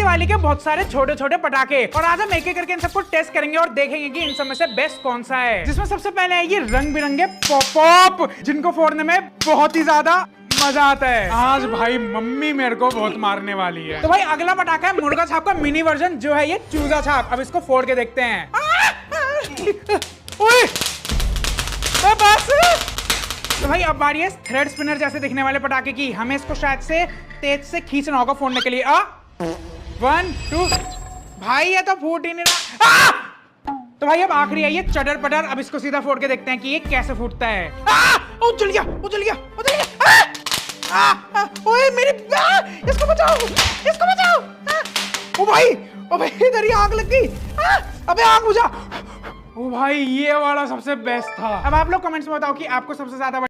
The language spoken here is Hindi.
दिवाली के बहुत सारे छोटे छोटे पटाखे और आज हम एक एक करके इन सबको टेस्ट करेंगे और देखेंगे कि इन सब में से बेस्ट कौन सा है। जिसमें सबसे पहले है ये रंग बिरंगे पॉप जिनको फोड़ने में बहुत ही ज्यादा मजा आता है। आज भाई मम्मी मेरे को बहुत मारने वाली है। तो भाई अगला पटाखा है मुर्गा छाप का मिनी वर्जन जो है ये चूजा छाप। अब इसको फोड़ के देखते हैं। ओए! बस! तो भाई अब बारी है थ्रेड स्पिनर जैसे दिखने वाले पटाखे की। हमें इसको शायद से तेज से खींचना होगा फोड़ने के लिए। 1 2 भाई ये तो फूट ही नहीं रहा। तो भाई अब आखिरी है ये चटर पटर। अब इसको सीधा फोड़ के देखते हैं कि ये कैसे फूटता है। उछल गया उछल गया उछल गया। ओए मेरी इसको बचाओ इसको बचाओ। ओ भाई इधर ही आग लग गई। अबे आग बुझा। ओ भाई ये वाला सबसे बेस्ट था। अब आप लोग कमेंट्स में बताओ कि आपको सबसे ज्यादा